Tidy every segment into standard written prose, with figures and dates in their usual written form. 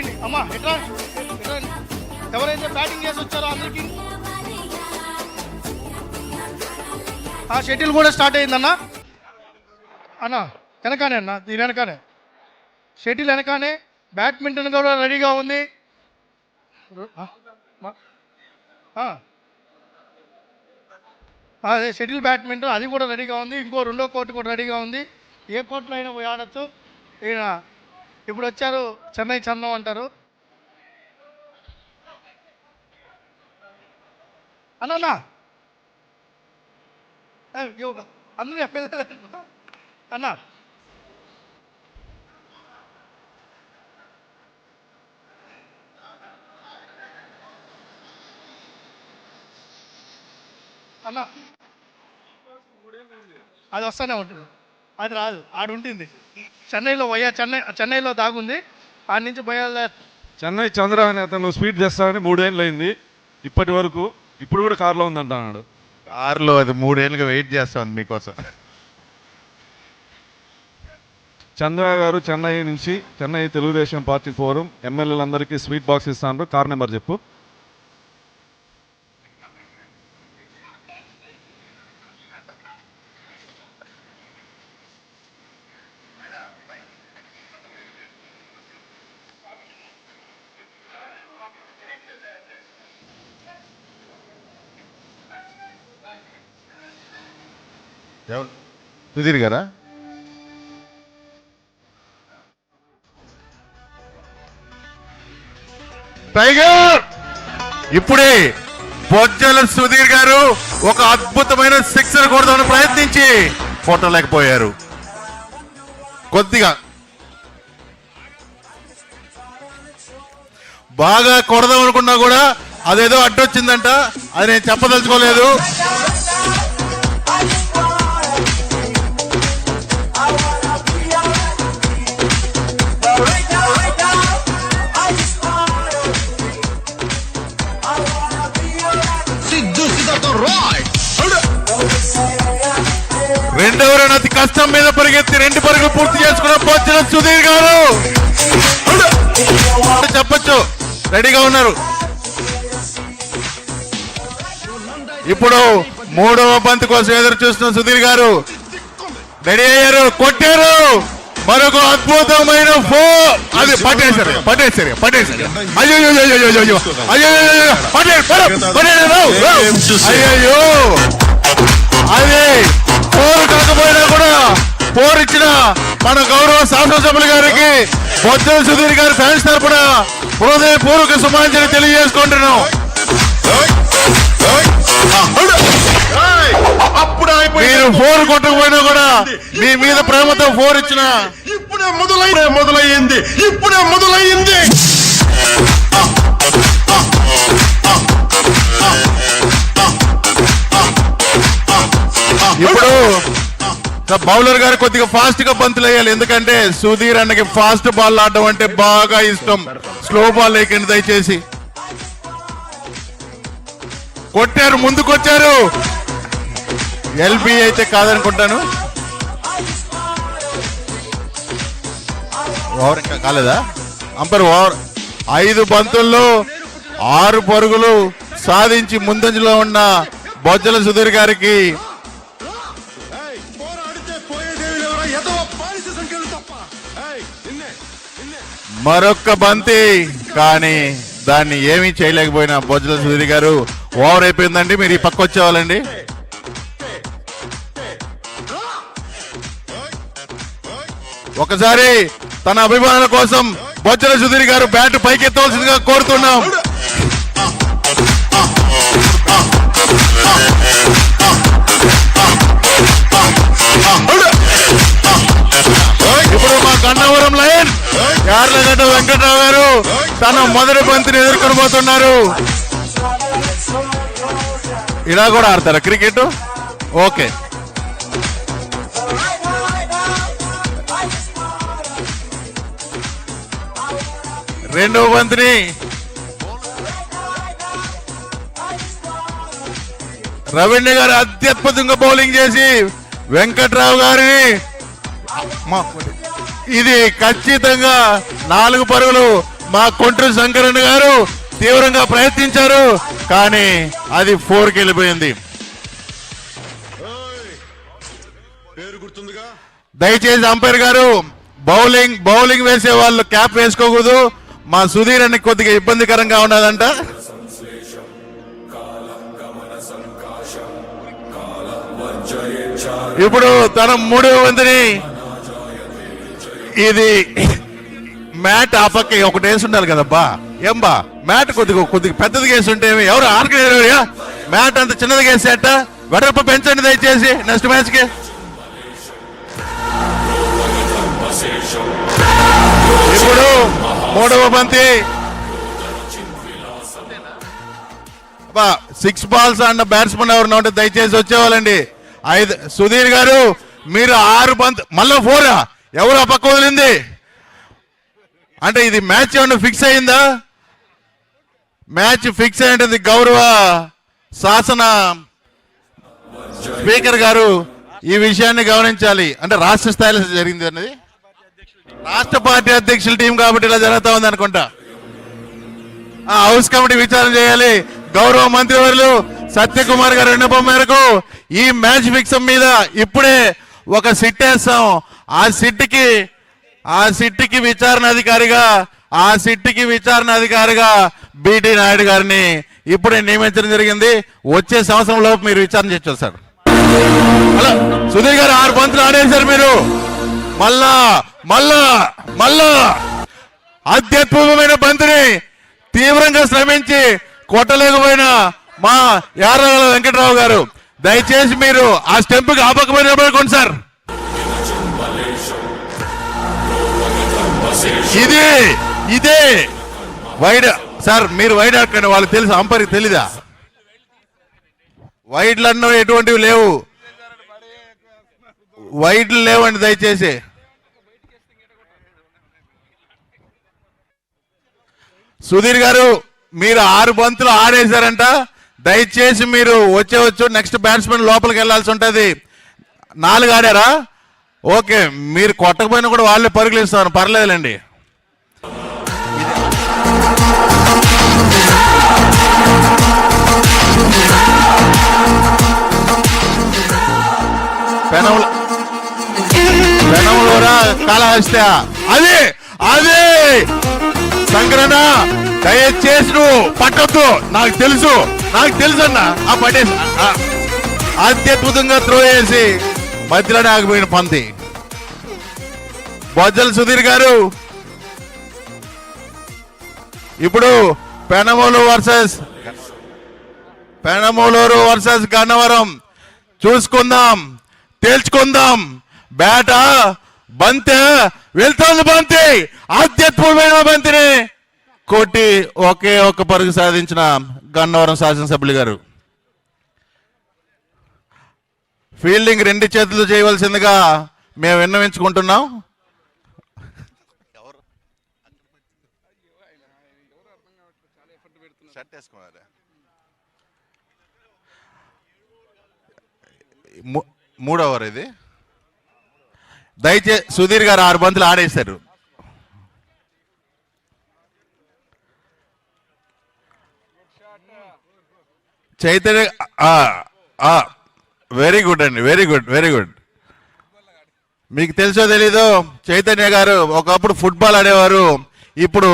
తీయండి అమ్మా. ఎట్లా ఎవరైతే బ్యాటింగ్ చేసి వచ్చారో అందరికీ ఆ షటిల్ కూడా స్టార్ట్ అయిందన్నా. అన్న వెనకానే అన్న, దీని వెనకానే షటిల్ వెనకానే. బ్యాడ్మింటన్ కూడా రెడీగా ఉంది. అదే షటిల్ బ్యాడ్మింటన్ అది కూడా రెడీగా ఉంది. ఇంకో రెండో కోర్టు కూడా రెడీగా ఉంది. ఏ కోర్టులో అయినా పోయి ఆడచ్చు. ఈయన ఇప్పుడు వచ్చారు, చెన్నై చందం అంటారు. అన్నా అందరూ చెప్పేది అన్నా. అన్నా అది వస్తూనే ఉంటుంది, అది రాదు. ఆడు ఉంటుంది చెన్నైలో పోయా, చెన్నైలో దాగుంది. ఆడి నుంచి పోయా. చెన్నై చంద్ర అనే అతను స్పీడ్ తెస్తానని 3 ఏళ్ళు అయింది ఇప్పటి వరకు. ఇప్పుడు కూడా కారులో ఉందంటున్నాడు. కారులో అది 3 ఏళ్ళుగా వెయిట్ చేస్తాను మీకోసం. చంద్ర గారు చెన్నై నుంచి, చెన్నై తెలుగుదేశం పార్టీ ఫోరం ఎమ్మెల్యేలందరికీ స్వీట్ బాక్స్ ఇస్తాను. కార్ నెంబర్ చెప్పు. సుధీర్ గారా? టైగర్ ఇప్పుడే బొజ్జల సుధీర్ గారు ఒక అద్భుతమైన సిక్సర్ కొడదామని ప్రయత్నించి కొట్టలేకపోయారు. కొద్దిగా బాగా కొడదాం అనుకున్నా కూడా అదేదో అడ్డొచ్చిందంట. అది నేను చెప్పదలుచుకోలేదు. రెండవ రన్ అతి కష్టం మీద పరిగెత్తి 2 పరుగులు పూర్తి చేసుకున్న బొజ్జల సుధీర్ గారు చెప్పొచ్చు రెడీగా ఉన్నారు. ఇప్పుడు 3వ బంతి కోసం ఎదురు చూస్తున్న సుధీర్ గారు రెడీ అయ్యారు, కొట్టారు. మరొక అద్భుతమైన ఫోర్. అది పట్టేశారు. అయ్యో అదే ఫోర్ కాకపోయినా కూడా ఫోర్ ఇచ్చిన మన గౌరవ శాసనసభ్యులు గారికి బొజ్జల సుధీర్ గారి ఫ్యాన్స్ తరపున హృదయపూర్వక శుభాంజలి తెలియజేసుకుంటున్నాం. మీరు ఫోర్ కొట్టకపోయినా కూడా మీ మీద ప్రేమతో ఫోర్ ఇచ్చిన ఇప్పుడే మొదలయ్యింది. ఇప్పుడు బౌలర్ గారు కొద్దిగా ఫాస్ట్ గా బంతులు వేయాలి. ఎందుకంటే సుధీర్ అన్నకి ఫాస్ట్ బాల్ ఆడడం అంటే బాగా ఇష్టం. స్లో బాల్ లేకండి దయచేసి. కొట్టారు, ముందుకొచ్చారు. ఎల్బి అయితే కాదనుకుంటాను. ఓవర్ ఇంకా కాలేదా? Ampere over. 5 బంతుల్లో 6 పరుగులు సాధించి ముందంజలో ఉన్న బొజ్జల సుధీర్ గారికి మరొక్క బంతి, కానీ దాన్ని ఏమీ చేయలేకపోయిన బొజ్జల సుధీర్ గారు. ఓవర్ అయిపోయిందండి. మీరు ఈ పక్క వచ్చేవాళ్ళండి. ఒకసారి తన అభిమానుల కోసం బొజ్జల సుధీర్ గారు బ్యాట్ పైకెత్తవలసిందిగా కోరుతున్నాం. ఇప్పుడు మా గన్నవరం లైన్ యార్లగడ్డ వెంకట్రావు గారు తన మొదటి బంతిని ఎదుర్కొనబోతున్నారు. ఇలా కూడా ఆడతారా క్రికెట్? ఓకే. రెండవ బంతిని రవీంద్ర గారు అత్యద్భుతంగా బౌలింగ్ చేసి వెంకట్రావు గారిని ఇది ఖచ్చితంగా 4 పరుగులు మా కొండ్రు శంకరన్ గారు తీవ్రంగా ప్రయత్నించారు, కానీ అది 4కి వెళ్ళిపోయింది. దయచేసి అంపైర్ గారు బౌలింగ్ వేసే వాళ్ళు క్యాప్ వేసుకోకూడదు. మా సుధీర్ అని కొద్దిగా ఇబ్బందికరంగా ఉన్నదంట. ఇప్పుడు తన 3వ బంతిని ఇది మ్యాట్ ఆ పక్క ఒకటి వేసి ఉండాలి కదబ్బా. ఏం బా మ్యాట్ కొద్దిగా పెద్దదిగా వేసి ఉంటే ఎవరు ఆర్గనైజర్ మ్యాట్ అంత చిన్నదిగా వేసేట వెడల్పు పెంచండి దయచేసి నెక్స్ట్ మ్యాచ్ కి. ఇప్పుడు 3వ బంతి 6 బాల్స్ అన్న బ్యాట్స్మెన్ ఎవరు ఉంటే దయచేసి వచ్చేవాళ్ళండి. 5 సుధీర్ గారు మీరు 6 బంత్ మళ్ళా 4 ఎవరు ఆ పక్క వదిలింది అంటే ఇది మ్యాచ్ ఏమన్నా ఫిక్స్ అయిందా? మ్యాచ్ ఫిక్స్ అయ్యేది గౌరవ శాసన స్పీకర్ గారు ఈ విషయాన్ని గమనించాలి. అంటే రాష్ట్ర స్థాయిలో జరిగింది అన్నది రాష్ట్ర పార్టీ అధ్యక్షుల టీం కాబట్టి ఇలా జరుగుతా ఉంది అనుకుంటా. హౌస్ కమిటీ విచారణ చేయాలి. గౌరవ మంత్రివర్యులు సత్యకుమార్ గారి విన్నపం మేరకు ఈ మ్యాచ్ ఫిక్సం మీద ఇప్పుడే ఒక సిట్ వేస్తాం. ఆ సిట్కి విచారణ అధికారిగా బిటి నాయుడు గారిని ఇప్పుడే నియమించడం జరిగింది. వచ్చే సంవత్సరం లోపు మీరు విచారణ చేయొచ్చు సార్. అలా సుధీర్ గారు 6 బంతులు ఆడేశారు. మీరు మళ్ళా అత్యద్భుతమైన బంతిని తీవ్రంగా శ్రమించి కొట్టలేకపోయిన మా యార్లగడ్డ వెంకట్రావు గారు దయచేసి మీరు ఆ స్టెంప్కి ఆపకపోయినప్పుడు సార్. ఇదే వైడ్ సార్. మీరు వైడ్ ఆడకండి, వాళ్ళకి తెలుసు, అంపైర్కి తెలీదా? వైడ్లన్నో ఎటువంటివి లేవు, వైడ్లు లేవండి దయచేసి. సుధీర్ గారు మీరు 6 బంతులు ఆడేశారంట. దయచేసి మీరు వచ్చేవచ్చు. నెక్స్ట్ బ్యాట్స్మెన్ లోపలికి వెళ్లాల్సి ఉంటుంది. 4 ఆడారా? ఓకే, మీరు కొట్టకపోయినా కూడా వాళ్ళే పరుగులు ఇస్తారు, పర్లేదులేండి. పెనములోరా కాళహస్తి అదే సంక్రమణ దయచేసి నువ్వు పట్టొద్దు. నాకు తెలుసు అన్న. ఆ పట్టేసి అత్యద్భుతంగా త్రో చేసి మధ్యలోనే ఆగిపోయిన పంతి. బొజ్జల సుధీర్ గారు ఇప్పుడు పెనమూలూరు వర్సెస్ గన్నవరం చూసుకుందాం, తేల్చుకుందాం. బ్యాట బంతి వెళ్తుంది, బంతి అత్యద్భుతమైన బంతిని కొట్టి ఒకే ఒక్క పరుగు సాధించిన గన్నవరం శాసనసభ్యులు గారు. ఫీల్డింగ్ 2 చేతులు చేయవలసిందిగా మేము విన్నవించుకుంటున్నాం. మూడో ఓవర్ ఇది. దయచేసి సుధీర్ గారు 6 బంతులు ఆడేశారు. చైతన్య వెరీ గుడ్ అండి, వెరీ గుడ్. మీకు తెలుసో తెలీదో చైతన్య గారు ఒకప్పుడు ఫుట్బాల్ ఆడేవారు. ఇప్పుడు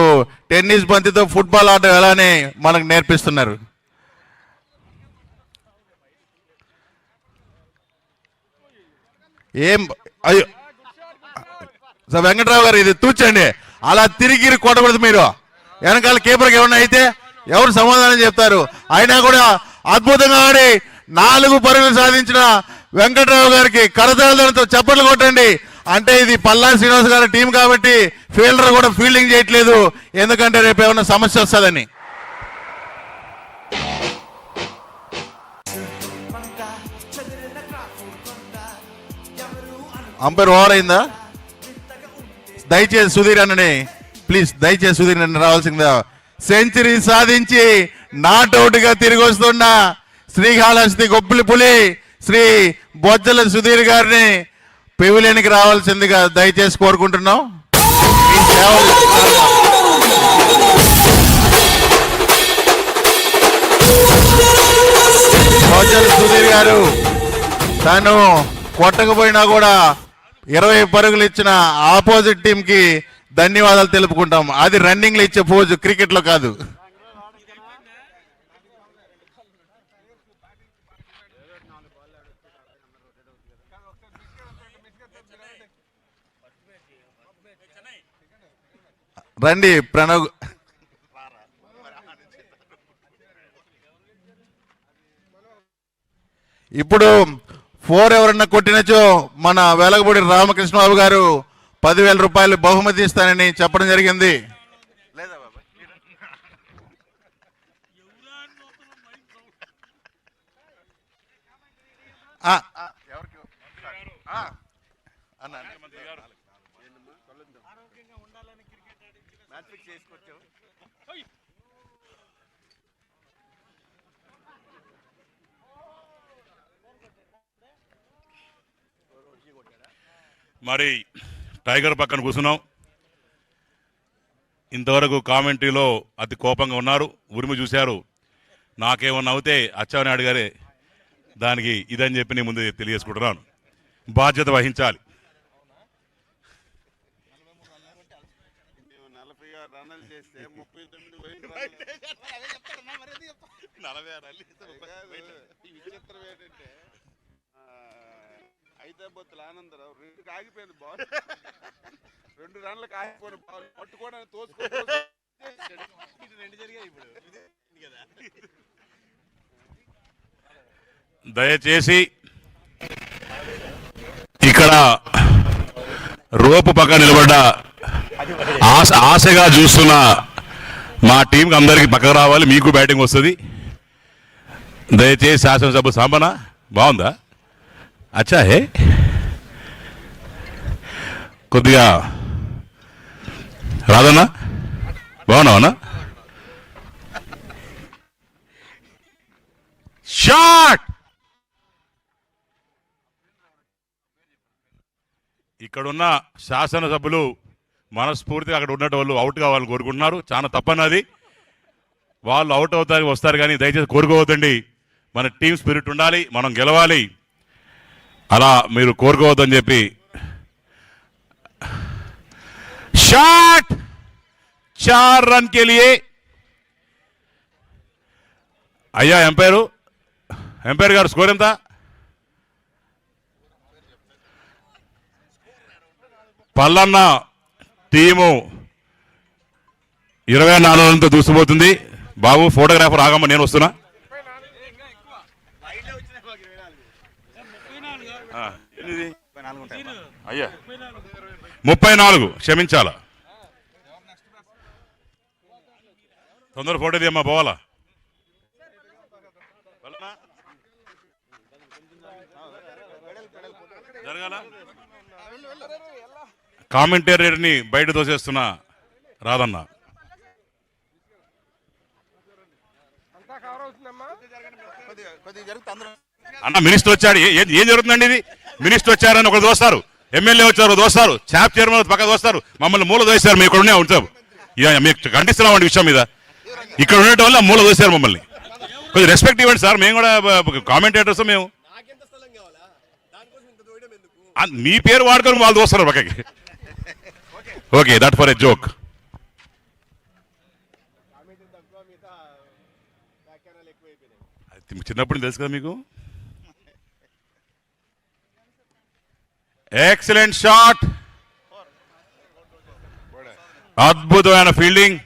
టెన్నిస్ బంతితో ఫుట్బాల్ ఆడడం ఎలా అని మనకు నేర్పిస్తున్నారు. ఏం అయ్యో వెంకట్రావు గారు ఇది తూచండి. అలా తిరిగి కొట్టకూడదు. మీరు వెనకాల కీపర్కి ఏమన్నా అయితే ఎవరు సమాధానం చెప్తారు? అయినా కూడా అద్భుతంగా ఆడి 4 పరుగులు సాధించిన వెంకట్రావు గారికి కరతాళతో చప్పట్లు కొట్టండి. అంటే ఇది పల్లా శ్రీనివాస్ గారి టీం కాబట్టి ఫీల్డర్ కూడా ఫీల్డింగ్ చేయట్లేదు, ఎందుకంటే రేపు ఏమైనా సమస్య వస్తుందని. అంపైర్ ఓవర్ అయిందా? దయచేసి సుధీర్ అన్నని ప్లీజ్, దయచేసి సుధీర్ అన్న రావాల్సిందా. సెంచరీ సాధించి నాట్అవుట్ గా తిరిగి వస్తున్న శ్రీకాళహస్తి గొప్పలి పులి శ్రీ బొజ్జల సుధీర్ గారిని పెవిలియన్కి రావాల్సిందిగా దయచేసి కోరుకుంటున్నాం. బొజ్జల సుధీర్ గారు తను కొట్టకపోయినా కూడా 20 పరుగులు ఇచ్చిన ఆపోజిట్ టీం కి ధన్యవాదాలు తెలుపుకుంటాం. అది రన్నింగ్ లో ఇచ్చే పోజు, క్రికెట్ లో కాదు. రండి ప్రణవ్. ఇప్పుడు 4 ఎవరన్నా కొట్టినచో మన వెలగపూడి రామకృష్ణబాబు గారు 10,000 రూపాయలు బహుమతి ఇస్తానని చెప్పడం జరిగింది. మరి టైగర్ పక్కన కూర్చున్నాం. ఇంతవరకు కామెంటరీలో అతి కోపంగా ఉన్నారు, ఉరిమి చూశారు. నాకేమన్నా అవుతే అచ్చావనాయుడు గారే దానికి ఇదని చెప్పి నేను ముందు తెలియజేసుకుంటున్నాను. బాధ్యత వహించాలి. హైదరాబాద్ ఆనందరావు 2 ఆగిపోయింది బాల్, 2 రన్లకు ఆగిపోయిన బాల్ పట్టుకోవడానికి దయచేసి ఇక్కడ రోపు పక్క నిలబడ్డ ఆశగా చూస్తున్న మా టీంకి అందరికి పక్కకు రావాలి. మీకు బ్యాటింగ్ వస్తుంది. దయచేసి శాసనసభ సాంబన బాగుందా? అచ్చా హే, కొద్దిగా రాదన్నా బాగున్నావన్నా? షాట్. ఇక్కడున్న శాసనసభ్యులు మనస్ఫూర్తిగా అక్కడ ఉన్నట్టు వాళ్ళు అవుట్ కావాలని కోరుకుంటున్నారు. చాలా తప్పన్నది. వాళ్ళు అవుట్ అవుతారు వస్తారు, కానీ దయచేసి కోరుకోవద్దండి. మన టీం స్పిరిట్ ఉండాలి, మనం గెలవాలి. అలా మీరు కోరుకోవద్దని చెప్పి. షాట్ 4 రన్ के लिए. అయ్యా ఎంపైర్ గారు స్కోర్ ఎంత? పల్లన్న టీము 24 రన్లతో దూసిపోతుంది. బాబు ఫోటోగ్రాఫర్ ఆగమ్మ, నేను వస్తున్నా. అయ్యా 34, క్షమించాలా. తొందర ఫోటో తీయమ్మా, పోవాలా. జరగాల. కామెంటేటర్ని బయట తోసేస్తున్నా రాదన్న. అన్న మినిస్టర్ వచ్చాడు, ఏం జరుగుతుందండి ఇది? మినిస్టర్ వచ్చారని ఒకరు దోస్తారు, ఎమ్మెల్యే వచ్చారు దోస్తారు, చాప్ చైర్మన్ పక్క దోస్తారు, మమ్మల్ని మూల దోస్తారు. మీరు ఇక్కడ ఉంటాం, మీకు ఖండిస్తున్నామండి విషయం మీద. ఇక్కడ ఉండటం వల్ల మూల దోశారు మమ్మల్ని. కొద్దిగా రెస్పెక్ట్ ఇవ్వండి సార్, మేము కూడా కామెంటేటర్స్. మేము మీ పేరు వాడుకొని వాళ్ళు దోస్తారు పక్కకి. Okay, that for a joke. చిన్నప్పుడు తెలుసు కదా మీకు. ఎక్సలెంట్ షాట్, అద్భుతమైన ఫీల్డింగ్.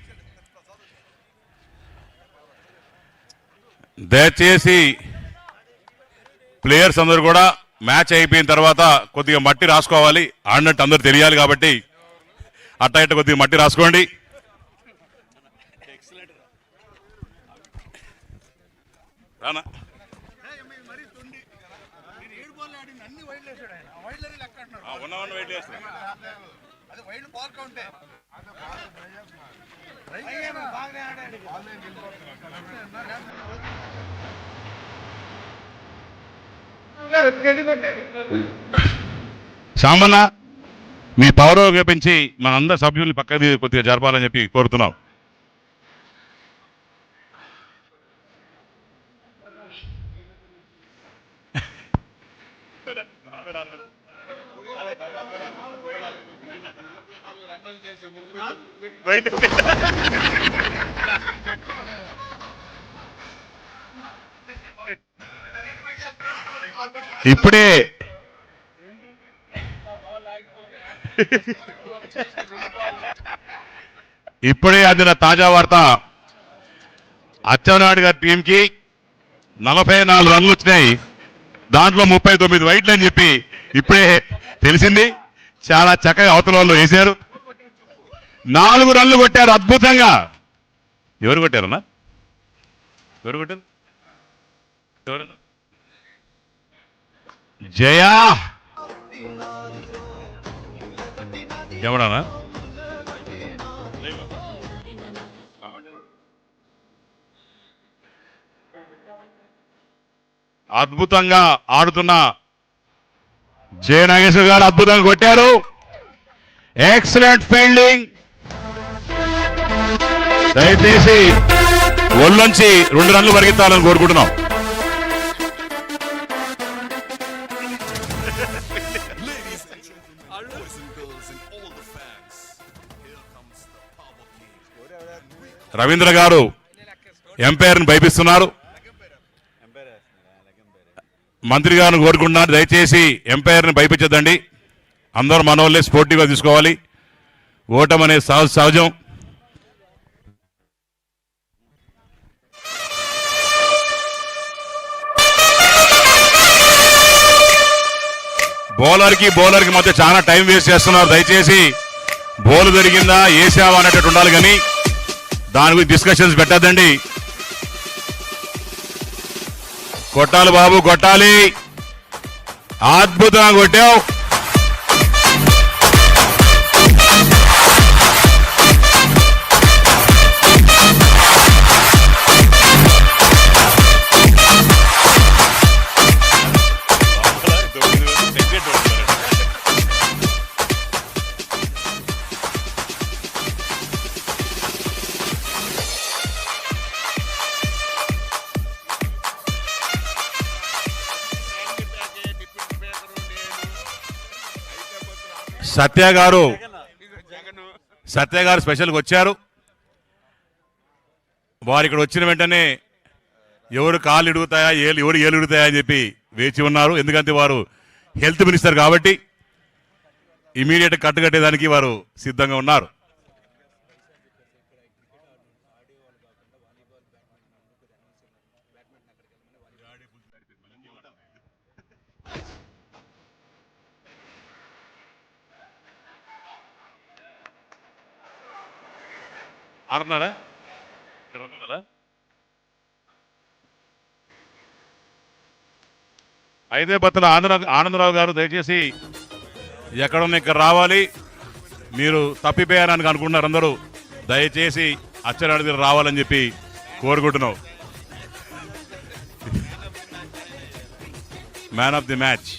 దయచేసి ప్లేయర్స్ అందరూ కూడా మ్యాచ్ అయిపోయిన తర్వాత కొద్దిగా మట్టి రాసుకోవాలి, ఆడినట్టు అందరూ తెలియాలి. కాబట్టి అట్ట ఇట్ట కొద్దిగా మట్టి రాసుకోండి. రానా సాంబన్న, మీ పవర్ ఉపయోగించి మన అందరి సభ్యుల్ని పక్కది కొద్దిగా జరపాలని చెప్పి కోరుతున్నాం. ఇప్పుడే అందిన తాజా వార్త, అచ్చెన్నాయుడు గారి టీంకి 44 రన్లు వచ్చినాయి, దాంట్లో 39 వైట్లు అని చెప్పి ఇప్పుడే తెలిసింది. చాలా చక్కగా అవతల వాళ్ళు వేశారు. 4 రన్లు కొట్టారు అద్భుతంగా. ఎవరు కొట్టారన్నా? ఎవరు కొట్టారు? ఎవరు? జయా ఎవడన్నా? అద్భుతంగా ఆడుతున్న జయ నాగేశ్వర్ గారు అద్భుతంగా కొట్టారు. Excellent fielding. దయచేసి ఒళ్ళొంచి 2 రన్లు పరిగెత్తాలని కోరుకుంటున్నాం. రవీంద్ర గారు ఎంపైర్ని భయపిస్తున్నారు. మంత్రి గారిని కోరుకుంటున్నారు, దయచేసి ఎంపైర్ని భయపించద్దండి. అందరూ మనోళ్ళే స్పోర్టివ్గా తీసుకోవాలి. ఓటం అనేది సహజం. బౌలర్కి మధ్య చాలా టైం వేస్ట్ చేస్తున్నారు. దయచేసి బౌల్ దొరికిందా వేసావా అనేటట్టు ఉండాలి, కానీ దాని గురించి డిస్కషన్స్ పెట్టద్దండి. కొట్టాలి బాబు, కొట్టాలి. అద్భుతంగా కొట్టావు. సత్య గారు స్పెషల్గా వచ్చారు. వారు ఇక్కడ వచ్చిన వెంటనే ఎవరు కాళ్ళు ఇడుగుతాయా, ఎవరు ఏలు ఇడుగుతాయా అని చెప్పి వేచి ఉన్నారు. ఎందుకంటే వారు హెల్త్ మినిస్టర్ కాబట్టి ఇమీడియట్ కట్టుకట్టేదానికి వారు సిద్ధంగా ఉన్నారు. ఆడుతున్నారా? అయితే బతుల ఆనందరావు గారు దయచేసి ఎక్కడున్న ఇక్కడ రావాలి. మీరు తప్పిపోయారని అనుకుంటున్నారు అందరూ. దయచేసి అచ్చెన్నాయుడు దగ్గర రావాలని చెప్పి కోరుకుంటున్నావు. Man of the match.